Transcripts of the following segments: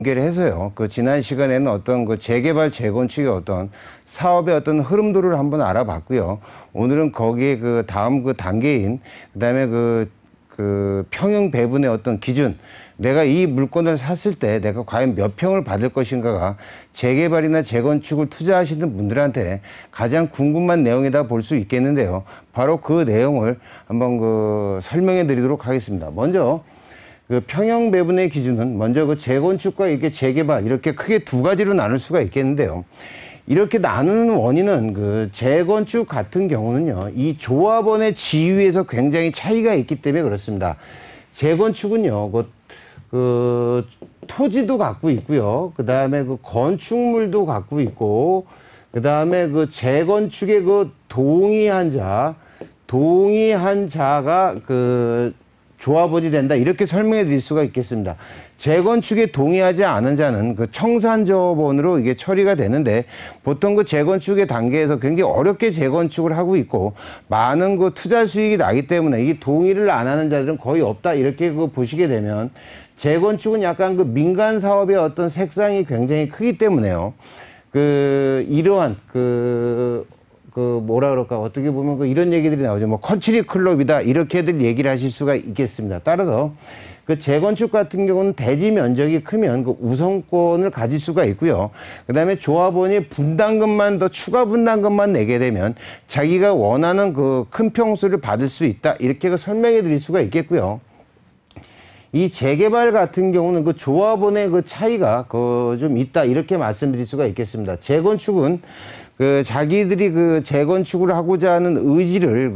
연결해서요. 그 지난 시간에는 어떤 그 재개발, 재건축의 어떤 사업의 어떤 흐름도를 한번 알아봤고요. 오늘은 거기에 그 다음 그 단계인 그다음에 그 평형 배분의 어떤 기준, 내가 이 물건을 샀을 때 내가 과연 몇 평을 받을 것인가가 재개발이나 재건축을 투자하시는 분들한테 가장 궁금한 내용이다 볼 수 있겠는데요. 바로 그 내용을 한번 설명해 드리도록 하겠습니다. 먼저 그 평형 배분의 기준은 먼저 그 재건축과 이렇게 재개발 이렇게 크게 두 가지로 나눌 수가 있겠는데요. 이렇게 나누는 원인은 그 재건축 같은 경우는요, 이 조합원의 지위에서 굉장히 차이가 있기 때문에 그렇습니다. 재건축은요, 그 토지도 갖고 있고요. 그 다음에 그 건축물도 갖고 있고, 그 다음에 그 재건축에 그 동의한 자가 그 조합원이 된다. 이렇게 설명해 드릴 수가 있겠습니다. 재건축에 동의하지 않은 자는 그 청산조합원으로 이게 처리가 되는데, 보통 그 재건축의 단계에서 굉장히 어렵게 재건축을 하고 있고 많은 그 투자 수익이 나기 때문에 이 동의를 안 하는 자들은 거의 없다. 이렇게 보시게 되면 재건축은 약간 그 민간 사업의 어떤 색상이 굉장히 크기 때문에요. 이러한 뭐라 그럴까, 어떻게 보면 이런 얘기들이 나오죠. 뭐 컨트리 클럽이다, 이렇게들 얘기를 하실 수가 있겠습니다. 따라서 그 재건축 같은 경우는 대지 면적이 크면 그 우선권을 가질 수가 있고요. 그 다음에 조합원이 분담금만 더 추가 분담금만 내게 되면 자기가 원하는 그 큰 평수를 받을 수 있다. 이렇게 설명해 드릴 수가 있겠고요. 이 재개발 같은 경우는 그 조합원의 그 차이가 좀 있다. 이렇게 말씀드릴 수가 있겠습니다. 재건축은 자기들이 그 재건축을 하고자 하는 의지를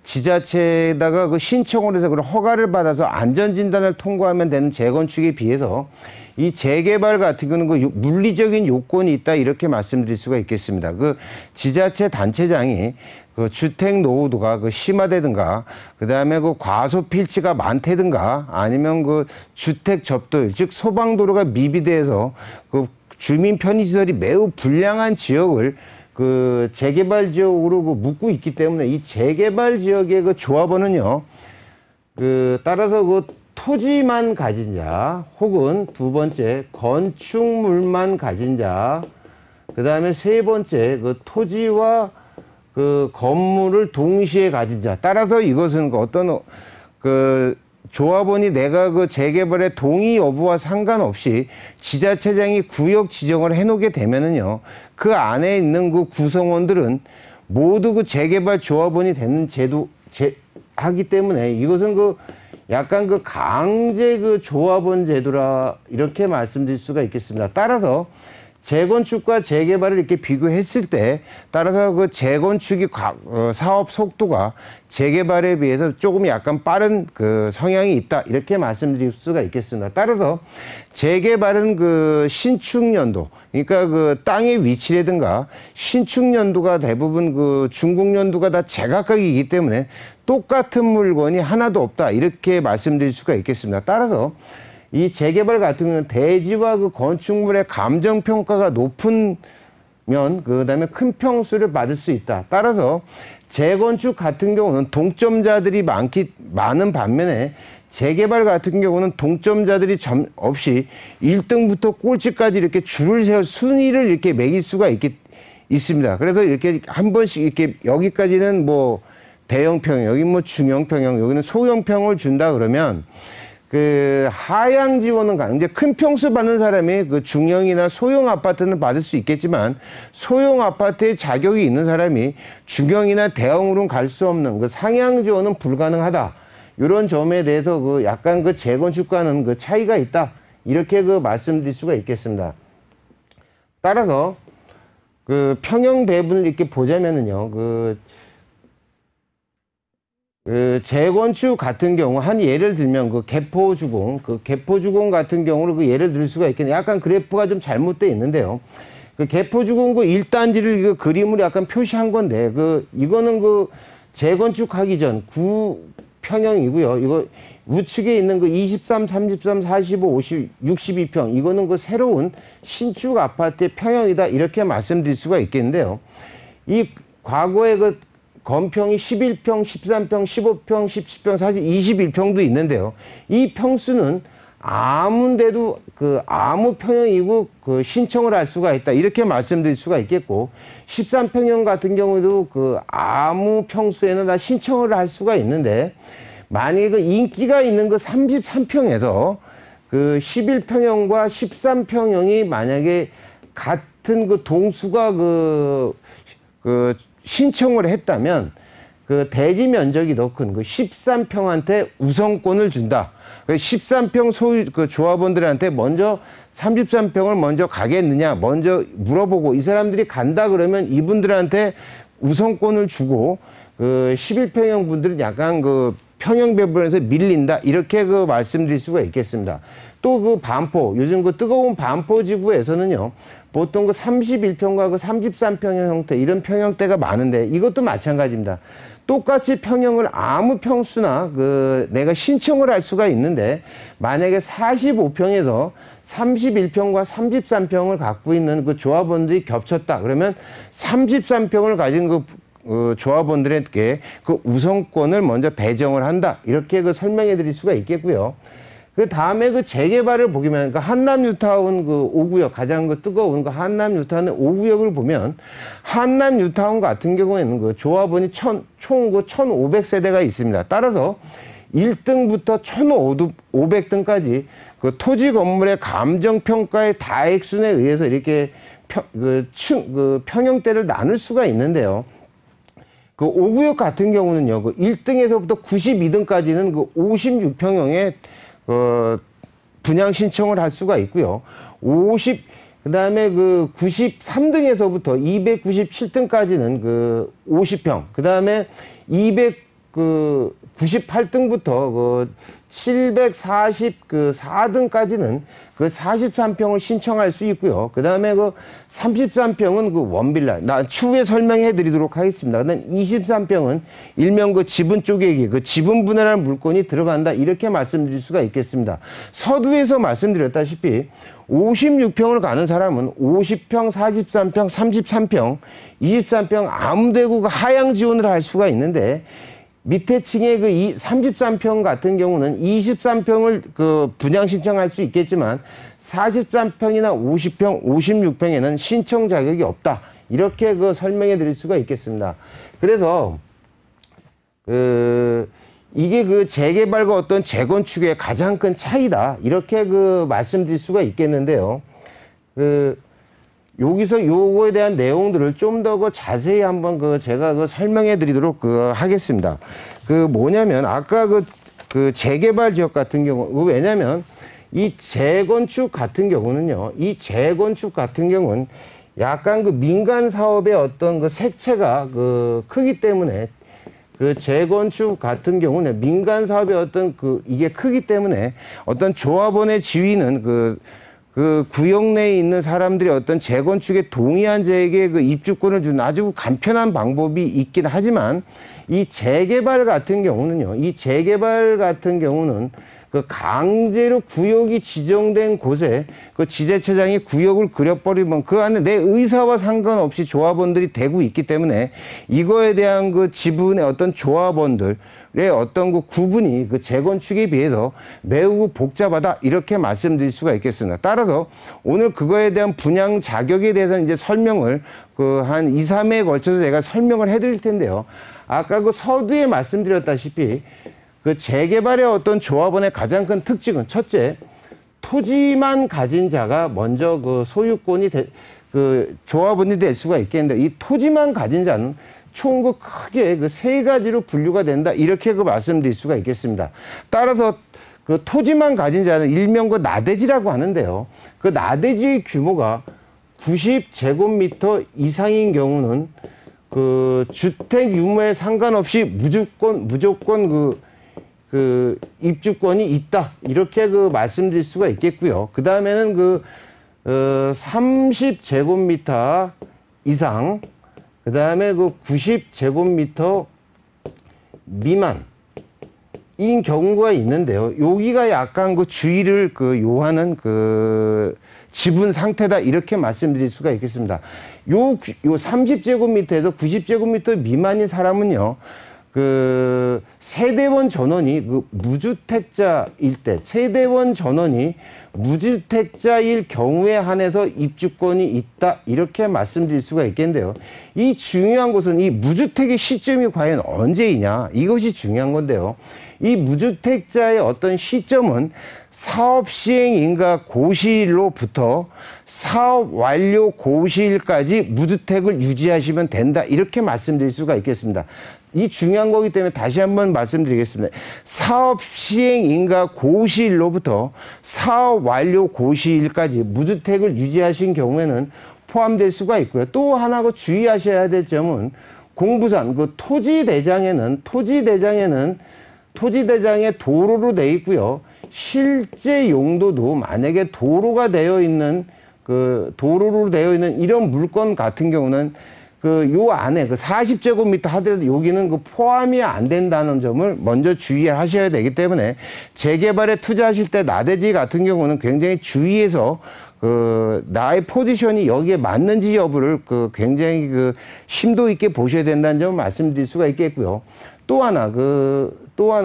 지자체에다가 신청을 해서 그런 허가를 받아서 안전진단을 통과하면 되는 재건축에 비해서 이 재개발 같은 경우는 물리적인 요건이 있다. 이렇게 말씀드릴 수가 있겠습니다. 지자체 단체장이 주택 노후도가 심하다든가, 그 다음에 과소 필지가 많다든가, 아니면 주택 접도율, 즉 소방도로가 미비돼서 주민 편의시설이 매우 불량한 지역을 재개발 지역으로 묶고 있기 때문에 이 재개발 지역의 조합원은요, 따라서 토지만 가진 자, 혹은 두 번째 건축물만 가진 자, 그 다음에 세 번째 토지와 건물을 동시에 가진 자. 따라서 이것은 어떤 조합원이 내가 재개발의 동의 여부와 상관없이 지자체장이 구역 지정을 해놓게 되면은요, 그 안에 있는 구성원들은 모두 재개발 조합원이 되는 하기 때문에 이것은 약간 강제 조합원 제도라, 이렇게 말씀드릴 수가 있겠습니다. 따라서 재건축과 재개발을 이렇게 비교했을 때, 따라서 재건축이 사업 속도가 재개발에 비해서 조금 약간 빠른 성향이 있다. 이렇게 말씀드릴 수가 있겠습니다. 따라서 재개발은 신축 연도, 그러니까 땅의 위치라든가 신축 연도가 대부분 준공 연도가 다 제각각이기 때문에 똑같은 물건이 하나도 없다. 이렇게 말씀드릴 수가 있겠습니다. 따라서 이 재개발 같은 경우는 대지와 건축물의 감정평가가 높으면 그 다음에 큰 평수를 받을 수 있다. 따라서 재건축 같은 경우는 동점자들이 많은 반면에 재개발 같은 경우는 동점자들이 없이 1등부터 꼴찌까지 이렇게 줄을 세워 순위를 이렇게 매길 수가 있습니다. 그래서 이렇게 한 번씩 이렇게 여기까지는 대형평형, 여기 중형평형, 여기는 소형평을 준다 그러면 하향 지원은 이제 큰 평수 받는 사람이 중형이나 소형 아파트는 받을 수 있겠지만, 소형 아파트에 자격이 있는 사람이 중형이나 대형으로는 갈 수 없는 상향 지원은 불가능하다. 이런 점에 대해서 약간 재건축과는 차이가 있다. 이렇게 말씀드릴 수가 있겠습니다. 따라서 평형 배분을 이렇게 보자면은요, 재건축 같은 경우 예를 들면 개포주공, 개포주공 같은 경우를 예를 들 수가 있겠네요. 약간 그래프가 좀 잘못되어 있는데요. 개포주공 1단지를 그림으로 약간 표시한 건데, 이거는 재건축하기 전 구평형이고요. 이거 우측에 있는 23, 33, 45, 50, 62평, 이거는 새로운 신축 아파트의 평형이다. 이렇게 말씀드릴 수가 있겠는데요. 이 과거에 건평이 11평, 13평, 15평, 17평, 사실 21평도 있는데요. 이 평수는 아무데도 아무 평형이고 신청을 할 수가 있다. 이렇게 말씀드릴 수가 있겠고, 13평형 같은 경우도 아무 평수에는 다 신청을 할 수가 있는데, 만약에 인기가 있는 33평에서 11평형과 13평형이 만약에 같은 동수가 신청을 했다면, 대지 면적이 더 큰 13평한테 우선권을 준다. 13평 소유 조합원들한테 먼저 33평을 먼저 가겠느냐 먼저 물어보고, 이 사람들이 간다 그러면 이분들한테 우선권을 주고, 11평형 분들은 약간 평형 배분에서 밀린다. 이렇게 말씀드릴 수가 있겠습니다. 또 반포, 요즘 뜨거운 반포 지구에서는요, 보통 31평과 33평형 형태, 이런 평형대가 많은데, 이것도 마찬가지입니다. 똑같이 평형을 아무 평수나 내가 신청을 할 수가 있는데, 만약에 45평에서 31평과 33평을 갖고 있는 조합원들이 겹쳤다. 그러면 33평을 가진 조합원들에게 우선권을 먼저 배정을 한다. 이렇게 설명해 드릴 수가 있겠고요. 그 다음에 재개발을 보면, 한남 뉴타운 5구역, 가장 뜨거운 한남 뉴타운 5구역을 보면, 한남 뉴타운 같은 경우에는 조합원이 총 1,500세대가 있습니다. 따라서 1등부터 1,500등까지 토지 건물의 감정평가의 다액순에 의해서 이렇게 평형대를 나눌 수가 있는데요. 5구역 같은 경우는요, 1등에서부터 92등까지는 56평형의 분양 신청을 할 수가 있고요. 그 다음에 93등에서부터 297등까지는 50평, 그 다음에 298등부터 744등까지는 43평을 신청할 수 있고요. 그 다음에 33평은 원빌라. 추후에 설명해 드리도록 하겠습니다. 그 다음 23평은 일명 지분 쪼개기, 지분 분할한 물건이 들어간다. 이렇게 말씀드릴 수가 있겠습니다. 서두에서 말씀드렸다시피 56평을 가는 사람은 50평, 43평, 33평, 23평 아무 데고 하향 지원을 할 수가 있는데, 밑에 층의 33평 같은 경우는 23평을 분양 신청할 수 있겠지만, 43평이나 50평, 56평에는 신청 자격이 없다. 이렇게 설명해 드릴 수가 있겠습니다. 그래서, 이게 재개발과 어떤 재건축의 가장 큰 차이다. 이렇게 말씀드릴 수가 있겠는데요. 여기서 요거에 대한 내용들을 좀 더 자세히 한번 제가 설명해 드리도록 하겠습니다. 뭐냐면, 아까 재개발 지역 같은 경우, 왜냐면 이 재건축 같은 경우는요, 이 재건축 같은 경우는 약간 민간 사업의 어떤 색채가 크기 때문에, 재건축 같은 경우는 민간 사업의 어떤 이게 크기 때문에 어떤 조합원의 지위는 구역 내에 있는 사람들이 어떤 재건축에 동의한 자에게 입주권을 준 아주 간편한 방법이 있긴 하지만, 이 재개발 같은 경우는요, 이 재개발 같은 경우는 강제로 구역이 지정된 곳에 지자체장이 구역을 그려버리면 그 안에 내 의사와 상관없이 조합원들이 되고 있기 때문에, 이거에 대한 지분의 어떤 조합원들의 어떤 구분이 재건축에 비해서 매우 복잡하다. 이렇게 말씀드릴 수가 있겠습니다. 따라서 오늘 그거에 대한 분양 자격에 대해서 이제 설명을 한 2, 3회에 걸쳐서 제가 설명을 해드릴 텐데요. 아까 서두에 말씀드렸다시피 재개발의 어떤 조합원의 가장 큰 특징은, 첫째, 토지만 가진 자가 먼저 소유권이 조합원이 될 수가 있겠는데, 이 토지만 가진 자는 총 크게 세 가지로 분류가 된다. 이렇게 말씀드릴 수가 있겠습니다. 따라서 토지만 가진 자는 일명 나대지라고 하는데요. 나대지의 규모가 90제곱미터 이상인 경우는 주택 유무에 상관없이 무조건 입주권이 있다. 이렇게 말씀드릴 수가 있겠고요. 그 다음에는 30제곱미터 이상, 그 다음에 90제곱미터 미만인 경우가 있는데요. 여기가 약간 주의를 요하는 지분 상태다. 이렇게 말씀드릴 수가 있겠습니다. 요 30제곱미터에서 90제곱미터 미만인 사람은요, 그 세대원 전원이 그 무주택자일 때, 세대원 전원이 무주택자일 경우에 한해서 입주권이 있다, 이렇게 말씀드릴 수가 있겠는데요. 이 중요한 것은 이 무주택의 시점이 과연 언제이냐, 이것이 중요한 건데요. 이 무주택자의 어떤 시점은 사업 시행 인가 고시일로부터 사업 완료 고시일까지 무주택을 유지하시면 된다, 이렇게 말씀드릴 수가 있겠습니다. 이 중요한 거기 때문에 다시 한번 말씀드리겠습니다. 사업 시행 인가 고시일로부터 사업 완료 고시일까지 무주택을 유지하신 경우에는 포함될 수가 있고요. 또 하나 그 주의하셔야 될 점은 공부상 그 토지대장에 도로로 되어 있고요. 실제 용도도 만약에 도로가 되어 있는 도로로 되어 있는 이런 물건 같은 경우는 요 안에 40제곱미터 하더라도 여기는 포함이 안 된다는 점을 먼저 주의하셔야 되기 때문에 재개발에 투자하실 때 나대지 같은 경우는 굉장히 주의해서 나의 포지션이 여기에 맞는지 여부를 굉장히 심도 있게 보셔야 된다는 점을 말씀드릴 수가 있겠고요. 또 하나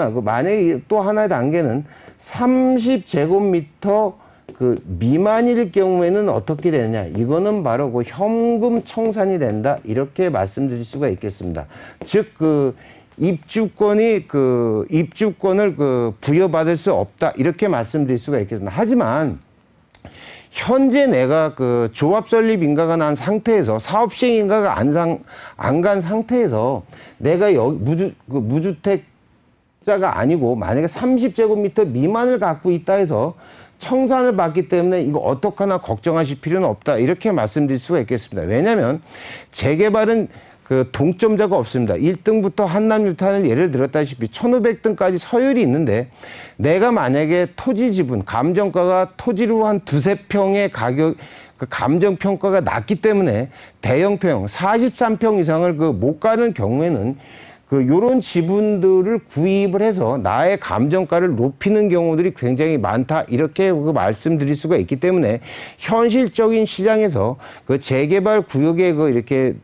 만약에 또 하나의 단계는 30제곱미터 미만일 경우에는 어떻게 되느냐, 이거는 바로 현금 청산이 된다, 이렇게 말씀드릴 수가 있겠습니다. 즉 입주권을 부여받을 수 없다, 이렇게 말씀드릴 수가 있겠습니다. 하지만 현재 내가 조합 설립 인가가 난 상태에서, 사업 시행 인가가 안 간 상태에서 내가 무주택자가 아니고 만약에 30제곱미터 미만을 갖고 있다 해서 청산을 받기 때문에 이거 어떡하나 걱정하실 필요는 없다, 이렇게 말씀드릴 수가 있겠습니다. 왜냐하면 재개발은 동점자가 없습니다. 1등부터 한남유탄을 예를 들었다시피 1500등까지 서열이 있는데, 내가 만약에 토지 지분, 감정가가 토지로 한 두세 평의 가격, 감정평가가 낮기 때문에 대형평 43평 이상을 못 가는 경우에는 요런 지분들을 구입을 해서 나의 감정가를 높이는 경우들이 굉장히 많다, 이렇게 말씀드릴 수가 있기 때문에 현실적인 시장에서 재개발 구역에 이렇게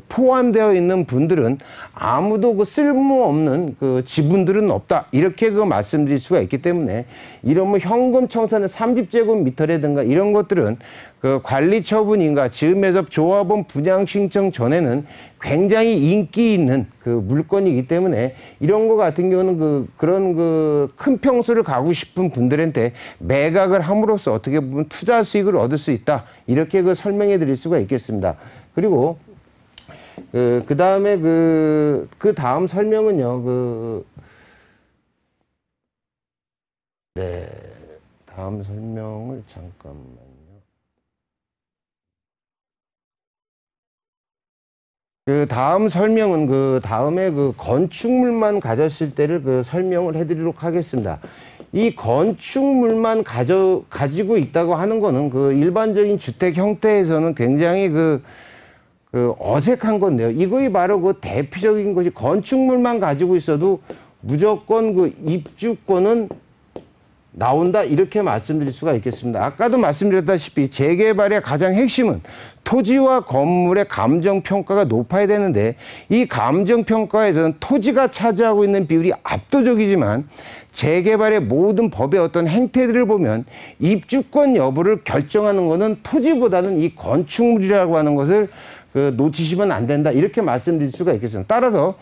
포함되어 있는 분들은 아무도 쓸모없는 지분들은 없다, 이렇게 말씀드릴 수가 있기 때문에 이런 현금 청산의 30제곱미터라든가 이런 것들은 관리 처분인가 즈음해서 조합원 분양 신청 전에는 굉장히 인기 있는 물건이기 때문에 이런 거 같은 경우는 그런 큰 평수를 가고 싶은 분들한테 매각을 함으로써 어떻게 보면 투자 수익을 얻을 수 있다, 이렇게 설명해 드릴 수가 있겠습니다. 그리고 그 다음에 다음 설명은요, 네, 다음 설명을 잠깐만요. 다음 설명은 다음에 건축물만 가졌을 때를 설명을 해드리도록 하겠습니다. 이 건축물만 가지고 있다고 하는 거는 일반적인 주택 형태에서는 굉장히 어색한 건데요. 이거이 바로 대표적인 것이, 건축물만 가지고 있어도 무조건 입주권은 나온다, 이렇게 말씀드릴 수가 있겠습니다. 아까도 말씀드렸다시피 재개발의 가장 핵심은 토지와 건물의 감정평가가 높아야 되는데, 이 감정평가에서는 토지가 차지하고 있는 비율이 압도적이지만 재개발의 모든 법의 어떤 행태들을 보면 입주권 여부를 결정하는 것은 토지보다는 이 건축물이라고 하는 것을 놓치시면 안 된다, 이렇게 말씀드릴 수가 있겠습니다. 따라서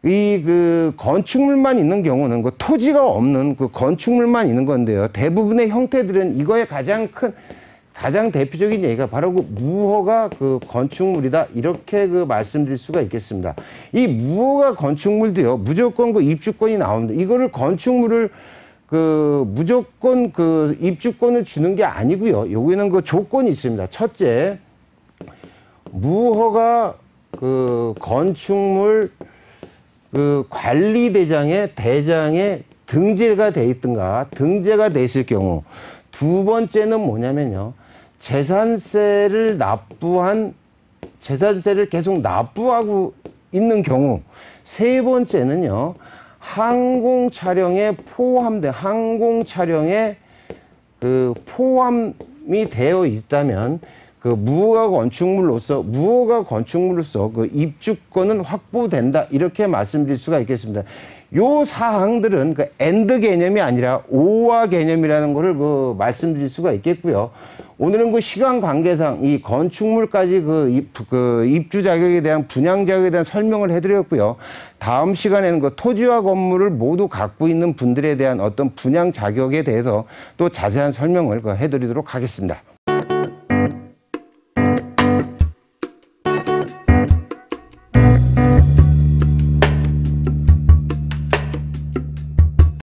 이 건축물만 있는 경우는 토지가 없는 건축물만 있는 건데요. 대부분의 형태들은 이거의 가장 대표적인 얘기가 바로 무허가 건축물이다, 이렇게 말씀드릴 수가 있겠습니다. 이 무허가 건축물도요, 무조건 입주권이 나옵니다. 이거를 건축물을 무조건 입주권을 주는 게 아니고요. 여기는 조건이 있습니다. 첫째, 무허가 건축물 관리대장에 등재가 돼 있든가 등재가 돼 있을 경우, 두 번째는 뭐냐면요, 재산세를 계속 납부하고 있는 경우, 세 번째는요, 항공 촬영에 포함이 되어 있다면 그 무허가 건축물로서 그 입주권은 확보된다 이렇게 말씀드릴 수가 있겠습니다. 요 사항들은 그 엔드 개념이 아니라 오화 개념이라는 것을 그 말씀드릴 수가 있겠고요. 오늘은 그 시간 관계상 이 건축물까지 그 입주 자격에 대한 분양 자격에 대한 설명을 해드렸고요. 다음 시간에는 그 토지와 건물을 모두 갖고 있는 분들에 대한 어떤 분양 자격에 대해서 또 자세한 설명을 해드리도록 하겠습니다.